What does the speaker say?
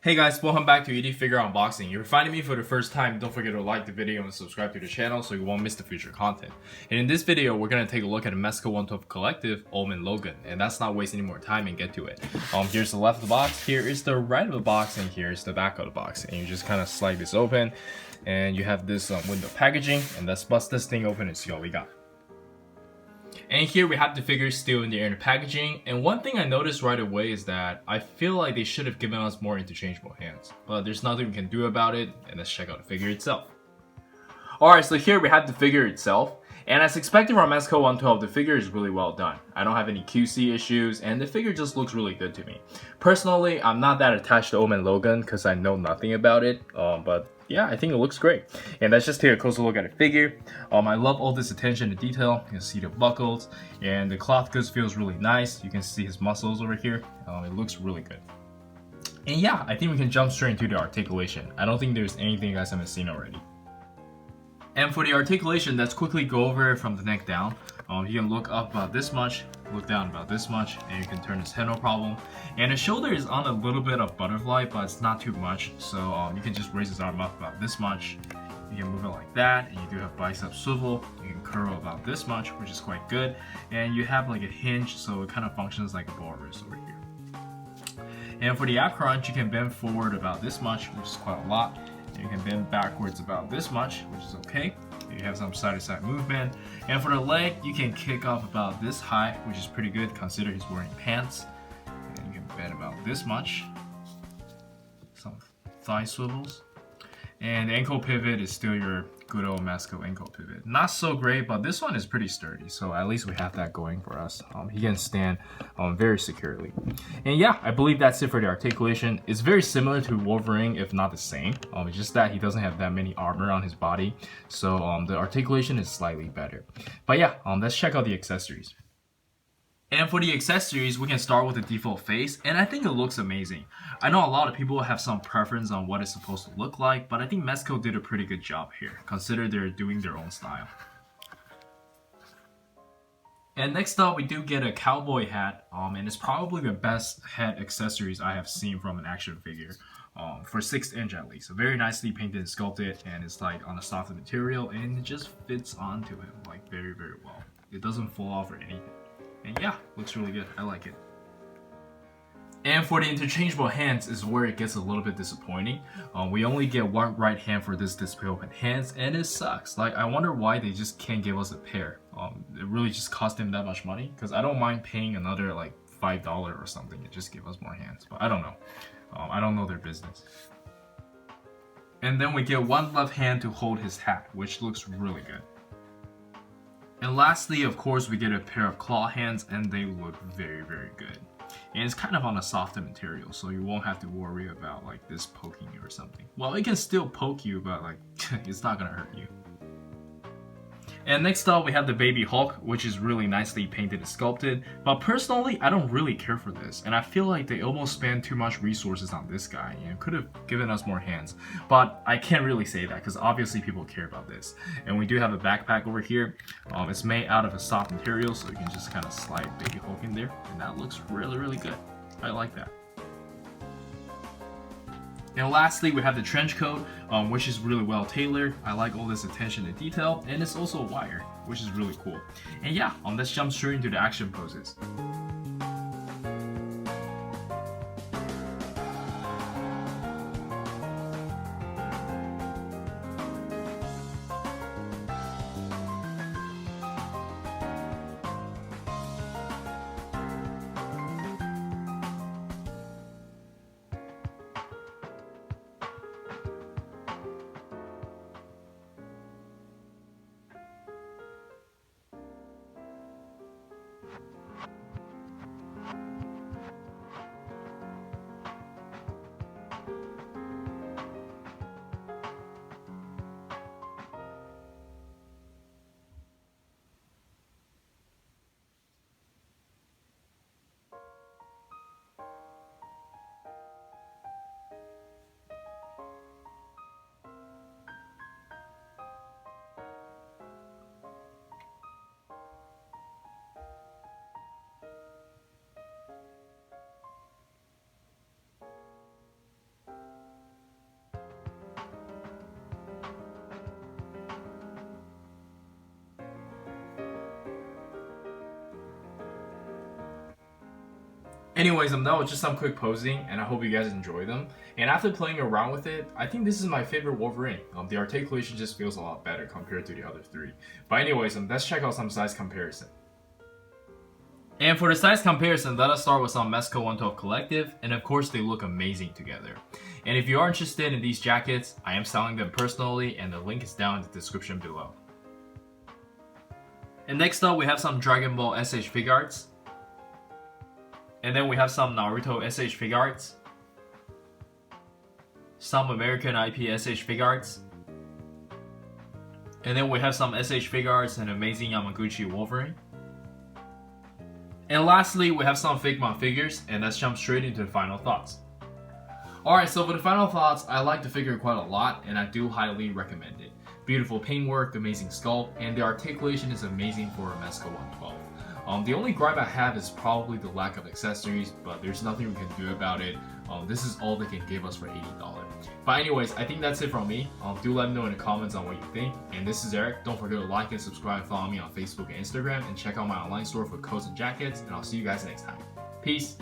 Hey guys, welcome back to ED Figure Unboxing. If you're finding me for the first time, don't forget to like the video and subscribe to the channel so you won't miss the future content. And in this video, we're going to take a look at the Mezco 112 Collective, and Logan. And that's not wasting any more time and get to it. Here's the left of the box, here is the right of the box, and here's the back of the box. And you just kind of slide this open, and you have this window packaging, and let's bust this thing open and see what we got. And here we have the figures still in the inner packaging, and one thing I noticed right away is that I feel like they should have given us more interchangeable hands, but there's nothing we can do about it, and let's check out the figure itself. Alright, so here we have the figure itself, and as expected from Mezco 112, the figure is really well done. I don't have any QC issues, and the figure just looks really good to me. Personally, I'm not that attached to and Logan because I know nothing about it, but yeah, I think it looks great. And let's just take a closer look at the figure. I love all this attention to detail. You can see the buckles, and the cloth goods feels really nice. You can see his muscles over here. It looks really good. And yeah, I think we can jump straight into the articulation. I don't think there's anything you guys haven't seen already. And for the articulation, let's quickly go over it from the neck down. You can look up about this much, look down about this much, and you can turn his head no problem. And the shoulder is on a little bit of butterfly, but it's not too much. So you can just raise his arm up about this much. You can move it like that, and you do have bicep swivel. You can curl about this much, which is quite good. And you have like a hinge, so it kind of functions like a ball wrist over here. And for the ab crunch, you can bend forward about this much, which is quite a lot. You can bend backwards about this much, which is okay. You have some side-to-side movement. And for the leg, you can kick up about this high, which is pretty good considering he's wearing pants. And you can bend about this much. Some thigh swivels. And the ankle pivot is still your good old Mezco ankle pivot. Not so great, but this one is pretty sturdy, so at least we have that going for us. He can stand very securely. And yeah, I believe that's it for the articulation. It's very similar to Wolverine, if not the same. It's just that he doesn't have that many armor on his body, so the articulation is slightly better. But yeah, let's check out the accessories. And for the accessories, we can start with the default face, and I think it looks amazing. I know a lot of people have some preference on what it's supposed to look like, but I think Mezco did a pretty good job here, considering they're doing their own style. And next up, we do get a cowboy hat, and it's probably the best head accessories I have seen from an action figure, for 6th inch at least. So very nicely painted and sculpted, and it's like on a softer material, and it just fits onto him like very, very well. It doesn't fall off or anything. And yeah, looks really good. I like it. And for the interchangeable hands is where it gets a little bit disappointing. We only get one right hand for this display open hands, and it sucks. Like, I wonder why they just can't give us a pair. It really just cost them that much money, because I don't mind paying another like $5 or something and just give us more hands. But I don't know. I don't know their business. And then we get one left hand to hold his hat, which looks really good. And lastly, of course, we get a pair of claw hands, and they look very, very good. And it's kind of on a softer material, so you won't have to worry about like this poking you or something. Well, it can still poke you, but like it's not gonna hurt you. And next up, we have the Baby Hulk, which is really nicely painted and sculpted. But personally, I don't really care for this, and I feel like they almost spend too much resources on this guy and could have given us more hands. But I can't really say that, because obviously people care about this. And we do have a backpack over here. It's made out of a soft material, so you can just kind of slide Baby Hulk in there, and that looks really, really good. I like that. And lastly, we have the trench coat, which is really well tailored. I like all this attention to detail, and it's also wired, which is really cool. And yeah, let's jump straight into the action poses. Anyways, that was just some quick posing, and I hope you guys enjoy them. And after playing around with it, I think this is my favorite Wolverine. The articulation just feels a lot better compared to the other three. But anyways, let's check out some size comparison. And for the size comparison, let us start with some Mezco 112 Collective, and of course they look amazing together. And if you are interested in these jackets, I am selling them personally, and the link is down in the description below. And next up, we have some Dragon Ball SH Figuarts. And then we have some Naruto SH Figuarts. Some American IP SH Figuarts. And then we have some SH Figuarts and amazing Yamaguchi Wolverine. And lastly, we have some Figma figures, and let's jump straight into the final thoughts. Alright, so for the final thoughts, I like the figure quite a lot, and I do highly recommend it. Beautiful paintwork, amazing sculpt, and the articulation is amazing for a Mezco 112. The only gripe I have is probably the lack of accessories, but there's nothing we can do about it. This is all they can give us for $80. But anyways, I think that's it from me. Do let me know in the comments on what you think. And this is Eric. Don't forget to like and subscribe and follow me on Facebook and Instagram, and check out my online store for coats and jackets, and I'll see you guys next time. Peace!